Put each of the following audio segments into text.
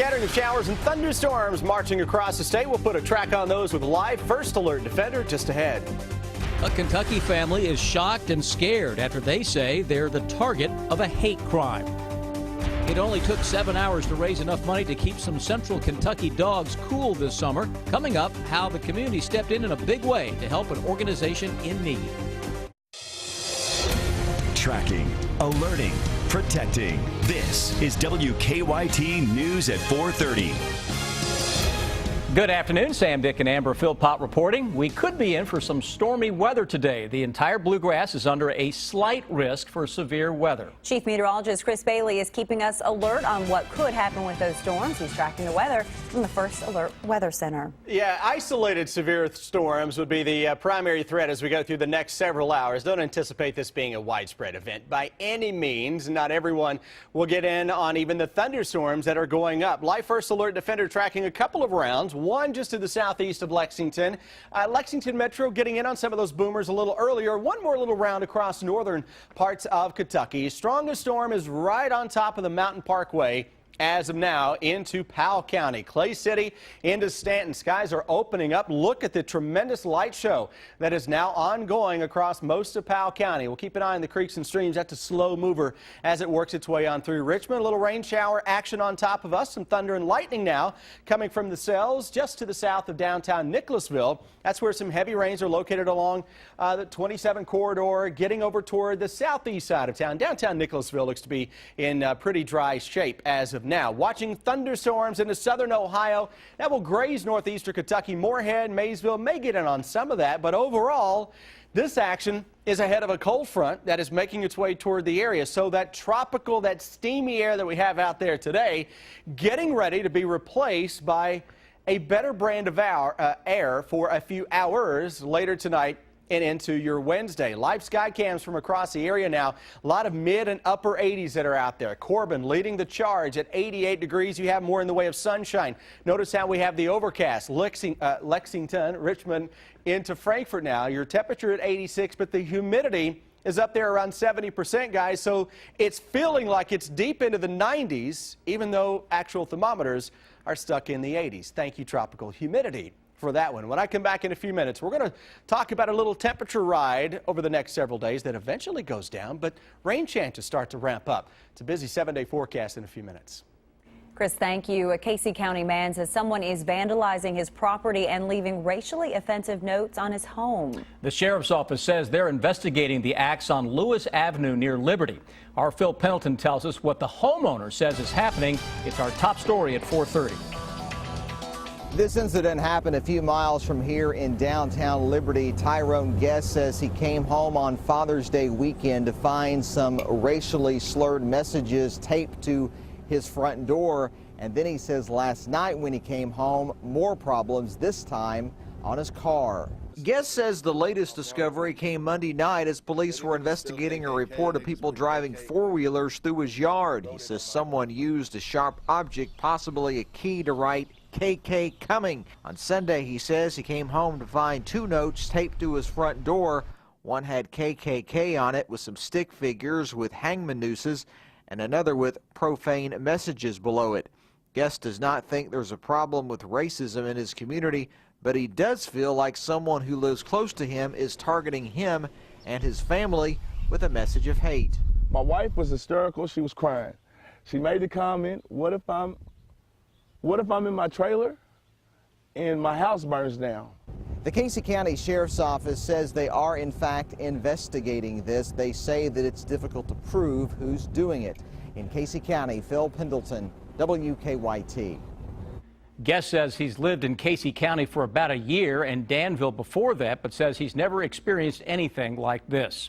scattering of showers and thunderstorms marching across the state. We'll put a track on those with live First Alert Defender just ahead. A Kentucky family is shocked and scared after they say they're the target of a hate crime. It only took 7 hours to raise enough money to keep some central Kentucky dogs cool this summer. Coming up, how the community stepped in a big way to help an organization in need. Tracking, alerting, protecting. This is WKYT News at 4:30. Good afternoon. Sam, Dick, and Amber Philpott reporting. We could be in for some stormy weather today. The entire bluegrass is under a slight risk for severe weather. Chief Meteorologist Chris Bailey is keeping us alert on what could happen with those storms. He's tracking the weather from the First Alert Weather Center. Yeah, isolated severe storms would be the primary threat as we go through the next several hours. Don't anticipate this being a widespread event by any means. Not everyone will get in on even the thunderstorms that are going up. Live First Alert Defender tracking a couple of rounds. One just to the southeast of Lexington. Lexington Metro getting in on some of those boomers a little earlier. One more little round across northern parts of Kentucky. Strongest storm is right on top of the Mountain Parkway as of now into Powell County. Clay City into Stanton. Skies are opening up. Look at the tremendous light show that is now ongoing across most of Powell County. We'll keep an eye on the creeks and streams. That's a slow mover as it works its way on through Richmond. A little rain shower action on top of us. Some thunder and lightning now coming from the cells just to the south of downtown Nicholasville. That's where some heavy rains are located along the 27 corridor, getting over toward the southeast side of town. Downtown Nicholasville looks to be in pretty dry shape as of now. Watching thunderstorms into southern Ohio. That will graze northeastern Kentucky. Moorhead, Maysville may get in on some of that, but overall, this action is ahead of a cold front that is making its way toward the area. So that tropical, that steamy air that we have out there today, getting ready to be replaced by a better brand of air for a few hours later tonight and into your Wednesday. Live sky cams from across the area now. A lot of mid and upper 80s that are out there. Corbin leading the charge at 88 degrees. You have more in the way of sunshine. Notice how we have the overcast. Lexington, Richmond into Frankfort now. Your temperature at 86, but the humidity is up there around 70%, guys. So it's feeling like it's deep into the 90s, even though actual thermometers are stuck in the 80s. Thank you, tropical humidity, for that one. When I come back in a few minutes, we're going to talk about a little temperature ride over the next several days that eventually goes down, but rain chances start to ramp up. It's a busy 7-day forecast in a few minutes. Chris, thank you. A Casey County man says someone is vandalizing his property and leaving racially offensive notes on his home. The sheriff's office says they're investigating the acts on Lewis Avenue near Liberty. Our Phil Pendleton tells us what the homeowner says is happening. It's our top story at 4:30. This incident happened a few miles from here in downtown Liberty. Tyrone Guest says he came home on Father's Day weekend to find some racially slurred messages taped to his front door. And then he says last night when he came home, more problems, this time on his car. Guest says the latest discovery came Monday night as police were investigating a report of people driving four-wheelers through his yard. He says someone used a sharp object, possibly a key, to write KK coming. On Sunday, he says he came home to find two notes taped to his front door. One had KKK on it with some stick figures with hangman nooses, and another with profane messages below it. Guest does not think there's a problem with racism in his community, but he does feel like someone who lives close to him is targeting him and his family with a message of hate. My wife was hysterical. She was crying. She made the comment, what if I'm in my trailer and my house burns down? The Casey County Sheriff's Office says they are in fact investigating this. They say that it's difficult to prove who's doing it. In Casey County, Phil Pendleton, WKYT. Guest says he's lived in Casey County for about a year and Danville before that, but says he's never experienced anything like this.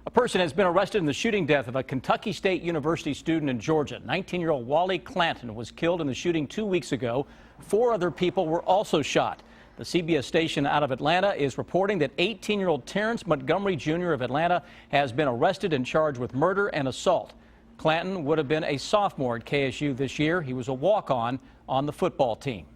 A person has been arrested in the shooting death of a Kentucky State University student in Georgia. 19-year-old Wally Clanton was killed in the shooting 2 weeks ago. 4 other people were also shot. The CBS station out of Atlanta is reporting that 18-year-old Terrence Montgomery Jr. of Atlanta has been arrested and charged with murder and assault. Clanton would have been a sophomore at KSU this year. He was a walk-on the football team.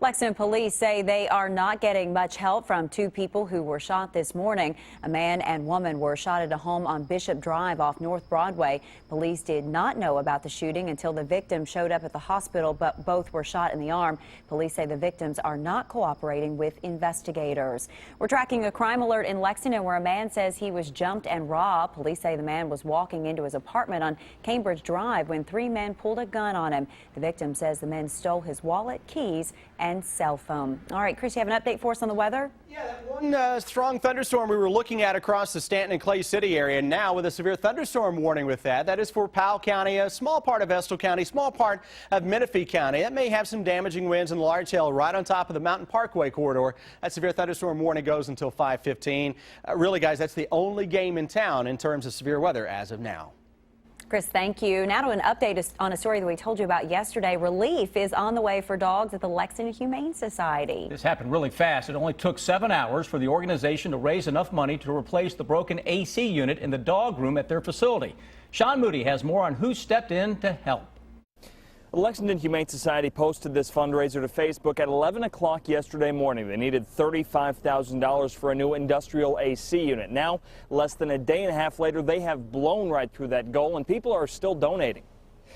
Lexington police say they are not getting much help from two people who were shot this morning. A man and woman were shot at a home on Bishop Drive off North Broadway. Police did not know about the shooting until the victim showed up at the hospital, but both were shot in the arm. Police say the victims are not cooperating with investigators. We're tracking a crime alert in Lexington where a man says he was jumped and robbed. Police say the man was walking into his apartment on Cambridge Drive when three men pulled a gun on him. The victim says the men stole his wallet, keys, and cell phone. All right, Chris, you have an update for us on the weather? Yeah, that one strong thunderstorm we were looking at across the Stanton and Clay City area, now with a severe thunderstorm warning with that. That is for Powell County, a small part of Estill County, small part of Menifee County. That may have some damaging winds and large hail right on top of the Mountain Parkway corridor. That severe thunderstorm warning goes until 5:15. Really, guys, that's the only game in town in terms of severe weather as of now. Chris, thank you. Now to an update on a story that we told you about yesterday. Relief is on the way for dogs at the Lexington Humane Society. This happened really fast. It only took 7 hours for the organization to raise enough money to replace the broken AC unit in the dog room at their facility. Sean Moody has more on who stepped in to help. The Lexington Humane Society posted this fundraiser to Facebook at 11 o'clock yesterday morning. They needed $35,000 for a new industrial AC unit. Now, less than a day and a half later, they have blown right through that goal, and people are still donating.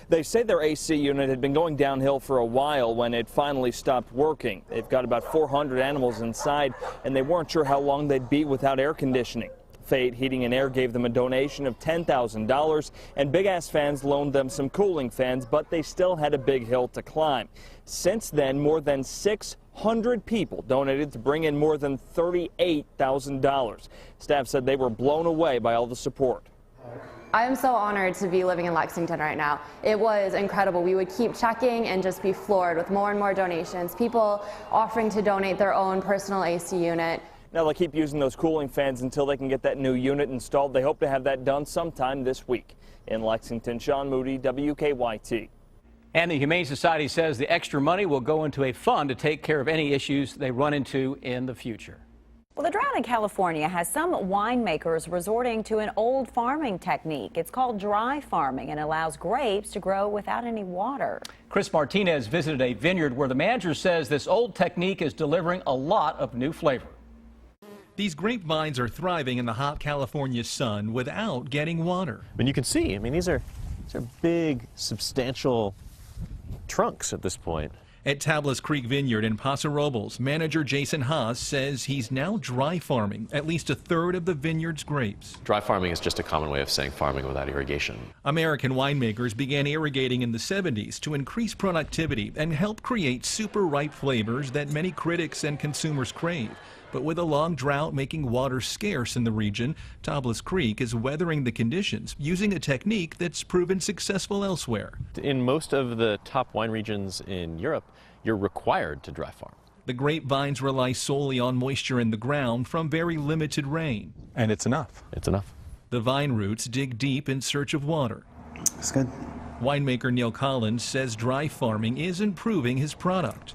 They say their AC unit had been going downhill for a while when it finally stopped working. They've got about 400 animals inside, and they weren't sure how long they'd be without air conditioning. Fate Heating and Air gave them a donation of $10,000, and Big Ass Fans loaned them some cooling fans, but they still had a big hill to climb. Since then, more than 600 people donated to bring in more than $38,000. Staff said they were blown away by all the support. I am so honored to be living in Lexington right now. It was incredible. We would keep checking and just be floored with more and more donations, people offering to donate their own personal AC unit. Now they'll keep using those cooling fans until they can get that new unit installed. They hope to have that done sometime this week. In Lexington, Sean Moody, WKYT. And the Humane Society says the extra money will go into a fund to take care of any issues they run into in the future. Well, the drought in California has some winemakers resorting to an old farming technique. It's called dry farming and allows grapes to grow without any water. Chris Martinez visited a vineyard where the manager says this old technique is delivering a lot of new flavor. These grapevines are thriving in the hot California sun without getting water. And you can see, these are big, substantial trunks at this point. At Tablas Creek Vineyard in Paso Robles, manager Jason Haas says he's now dry farming at least a third of the vineyard's grapes. Dry farming is just a common way of saying farming without irrigation. American winemakers began irrigating in the 70s to increase productivity and help create super ripe flavors that many critics and consumers crave. But with a long drought making water scarce in the region, Tablas Creek is weathering the conditions using a technique that's proven successful elsewhere. In most of the top wine regions in Europe, you're required to dry farm. The grapevines rely solely on moisture in the ground from very limited rain. And it's enough. It's enough. The vine roots dig deep in search of water. It's good. Winemaker Neil Collins says dry farming is improving his product.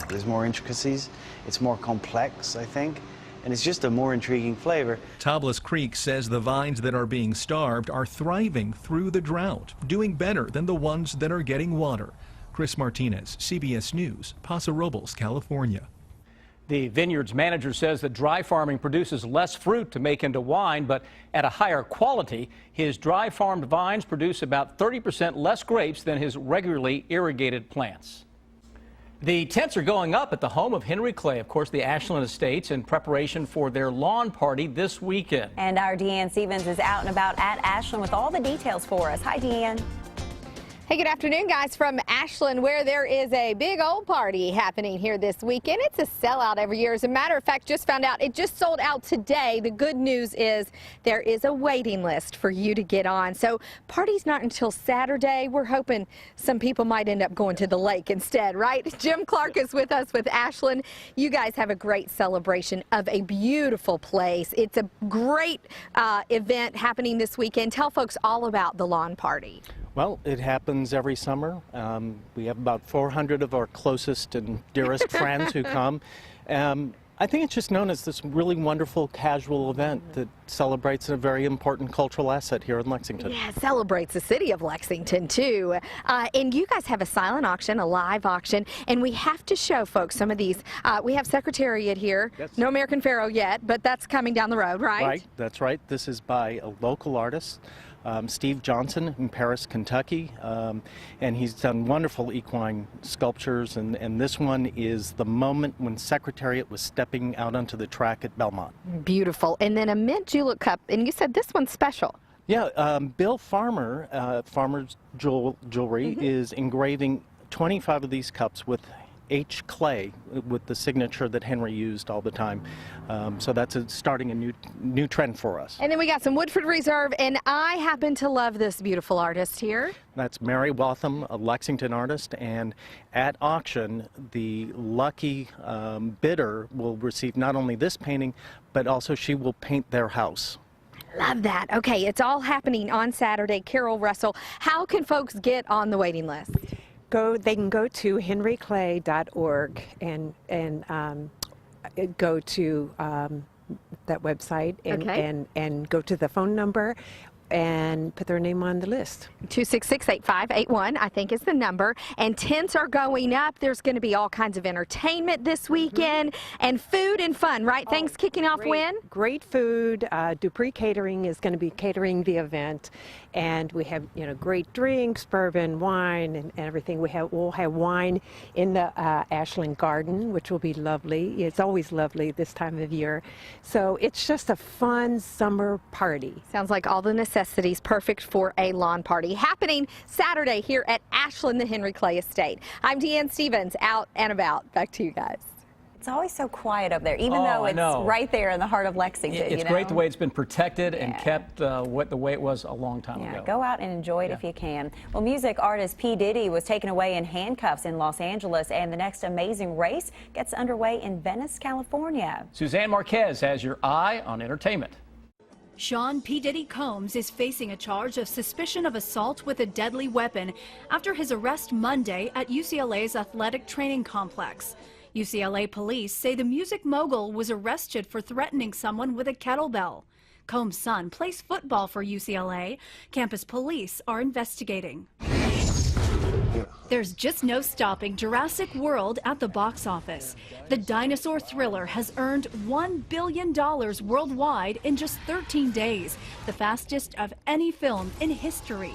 There's more intricacies, it's more complex, I think, and it's just a more intriguing flavor. Tablas Creek says the vines that are being starved are thriving through the drought, doing better than the ones that are getting water. Chris Martinez, CBS News, Paso Robles, California. The vineyard's manager says that dry farming produces less fruit to make into wine, but at a higher quality. His dry farmed vines produce about 30% less grapes than his regularly irrigated plants. The tents are going up at the home of Henry Clay, of course, the Ashland Estates, in preparation for their lawn party this weekend. And our Deanne Stevens is out and about at Ashland with all the details for us. Hi, Deanne. Hey, good afternoon, guys, from Ashland, where there is a big old party happening here this weekend. It's a sellout every year. As a matter of fact, just found out it just sold out today. The good news is there is a waiting list for you to get on. So party's not until Saturday. We're hoping some people might end up going to the lake instead, right? Jim Clark is with us with Ashland. You guys have a great celebration of a beautiful place. It's a great event happening this weekend. Tell folks all about the lawn party. Well, it happens every summer. We have about 400 of our closest and dearest friends who come. I think it's just known as this really wonderful casual event that celebrates a very important cultural asset here in Lexington. Yeah, it celebrates the city of Lexington, too. And you guys have a silent auction, a live auction, and we have to show folks some of these. We have Secretariat here. Yes. No American Pharoah yet, but that's coming down the road, right? Right, that's right. This is by a local artist, Steve Johnson in Paris, Kentucky, and he's done wonderful equine sculptures, and this one is the moment when Secretariat was stepping out onto the track at Belmont. Beautiful. And then a mint julep cup, and you said this one's special. Yeah, Bill Farmer, Farmer's Jewelry, is engraving 25 of these cups with H. Clay, with the signature that Henry used all the time. So that's starting a new trend for us. And then we got some Woodford Reserve, and I happen to love this beautiful artist here. That's Mary Waltham, a Lexington artist, and at auction, the lucky bidder will receive not only this painting, but also she will paint their house. Love that. Okay, it's all happening on Saturday. Carol Russell, how can folks get on the waiting list? They can go to henryclay.org and go to that website and go to the phone number and put their name on the list. 266-8581, I think is the number. And tents are going up. There's going to be all kinds of entertainment this weekend and food and fun, right? Things kicking off when? Great food. Dupree Catering is going to be catering the event. And we have, great drinks, bourbon, wine, and everything. We'll have wine in the Ashland Garden, which will be lovely. It's always lovely this time of year. So it's just a fun summer party. Sounds like all the necessities perfect for a lawn party. Happening Saturday here at Ashland, the Henry Clay Estate. I'm Deanne Stevens, out and about. Back to you guys. It's always so quiet up there, even though it's right there in the heart of Lexington. It's great the way it's been protected and kept the way it was a long time ago. Go out and enjoy it if you can. Well, music artist P. Diddy was taken away in handcuffs in Los Angeles, and the next amazing race gets underway in Venice, California. Suzanne Marquez has your eye on entertainment. Sean P. Diddy Combs is facing a charge of suspicion of assault with a deadly weapon after his arrest Monday at UCLA's athletic training complex. UCLA police say the music mogul was arrested for threatening someone with a kettlebell. Combs' son plays football for UCLA. Campus police are investigating. There's just no stopping Jurassic World at the box office. The dinosaur thriller has earned $1 billion worldwide in just 13 days, the fastest of any film in history.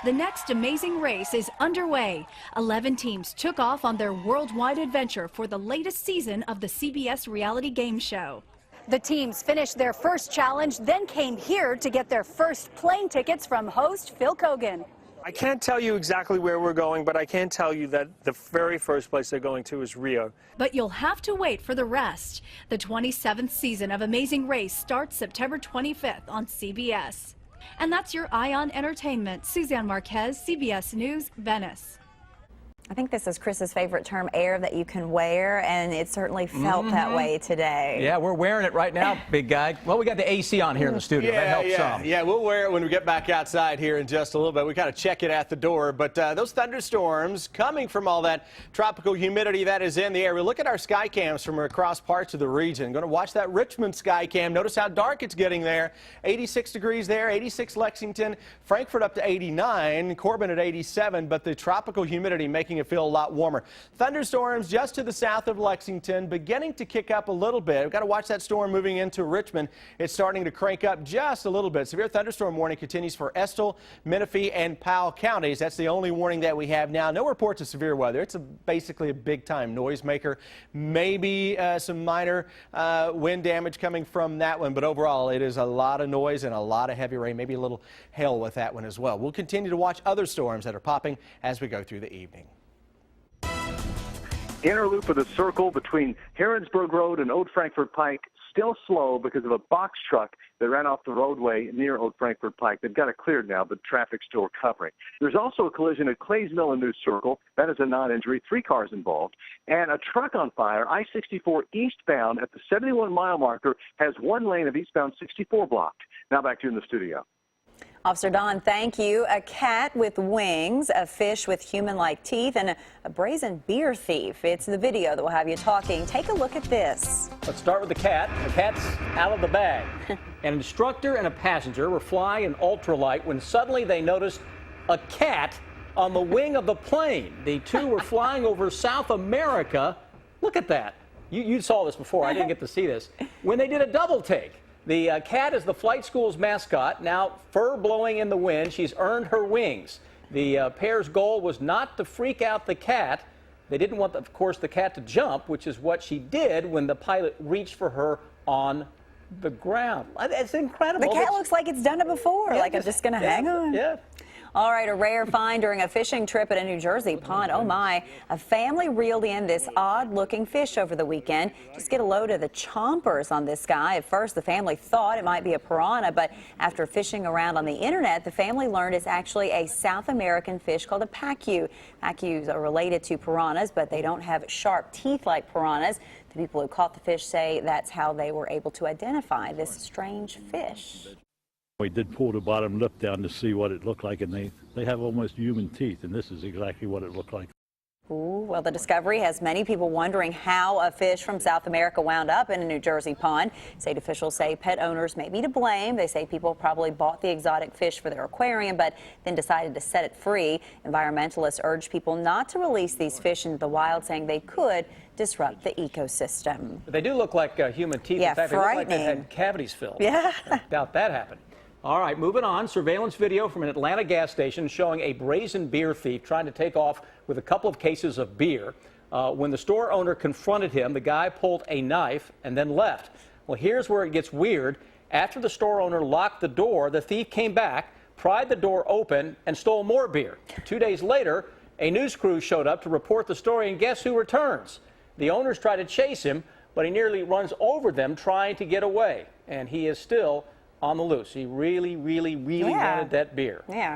The next amazing race is underway. 11 teams took off on their worldwide adventure for the latest season of the CBS reality game show. The teams finished their first challenge, then came here to get their first plane tickets from host Phil Kogan. I can't tell you exactly where we're going, but I can tell you that the very first place they're going to is Rio. But you'll have to wait for the rest. The 27th season of Amazing Race starts September 25th on CBS. And that's your Eye on Entertainment. Suzanne Marquez, CBS News, Venice. I think this is Chris's favorite term, air that you can wear, and it certainly felt that way today. Yeah, we're wearing it right now, big guy. Well, we got the AC on here in the studio. That helps some. Yeah, we'll wear it when we get back outside here in just a little bit. We got to check it at the door. But those thunderstorms coming from all that tropical humidity that is in the air. We look at our sky cams from across parts of the region. Going to watch that Richmond sky cam. Notice how dark it's getting there. 86 degrees there, 86 Lexington, Frankfort up to 89, Corbin at 87. But the tropical humidity making it feel a lot warmer. Thunderstorms just to the south of Lexington beginning to kick up a little bit. We've got to watch that storm moving into Richmond. It's starting to crank up just a little bit. Severe thunderstorm warning continues for Estill, Menifee, and Powell counties. That's the only warning that we have now. No reports of severe weather. It's basically a big-time noisemaker. Maybe some minor wind damage coming from that one, but overall it is a lot of noise and a lot of heavy rain, maybe a little hail with that one as well. We'll continue to watch other storms that are popping as we go through the evening. Inner loop of the circle between Harrodsburg Road and Old Frankfort Pike still slow because of a box truck that ran off the roadway near Old Frankfort Pike. They've got it cleared now, but traffic's still recovering. There's also a collision at Clays Mill and New Circle. That is a non-injury, 3 cars involved. And a truck on fire, I-64 eastbound at the 71-mile marker, has 1 lane of eastbound 64 blocked. Now back to you in the studio. Officer Don, thank you. A cat with wings, a fish with human-like teeth, and a brazen beer thief. It's the video that will have you talking. Take a look at this. Let's start with the cat. The cat's out of the bag. An instructor and a passenger were flying in ultralight when suddenly they noticed a cat on the wing of the plane. The two were flying over South America. Look at that. You saw this before. I didn't get to see this. When they did a double take. The cat is the flight school's mascot. Now, fur blowing in the wind, she's earned her wings. The pair's goal was not to freak out the cat. They didn't want, of course, the cat to jump, which is what she did when the pilot reached for her on the ground. It's incredible. The cat looks like it's done it before. Yeah, like, I'm just going to hang on. Yeah. All right, a rare find during a fishing trip at a New Jersey pond. Oh my, a family reeled in this odd-looking fish over the weekend. Just get a load of the chompers on this guy. At first, the family thought it might be a piranha, but after fishing around on the internet, the family learned it's actually a South American fish called a pacu. Pacus are related to piranhas, but they don't have sharp teeth like piranhas. The people who caught the fish say that's how they were able to identify this strange fish. We did pull the bottom lip down to see what it looked like, and they have almost human teeth, and this is exactly what it looked like. Ooh, well, the discovery has many people wondering how a fish from South America wound up in a New Jersey pond. State officials say pet owners may be to blame. They say people probably bought the exotic fish for their aquarium, but then decided to set it free. Environmentalists urge people not to release these fish into the wild, saying they could disrupt the ecosystem. They do look like human teeth. Yeah, in fact, they look like frightening. they've had cavities filled. Yeah. I doubt that happened. All right, moving on. Surveillance video from an Atlanta gas station showing a brazen beer thief trying to take off with a couple of cases of beer. When the store owner confronted him, the guy pulled a knife and then left. Well, here's where it gets weird. After the store owner locked the door, the thief came back, pried the door open, and stole more beer. 2 days later, a news crew showed up to report the story, and guess who returns? The owners try to chase him, but he nearly runs over them trying to get away, and he is still on the loose. He really wanted that beer. Yeah.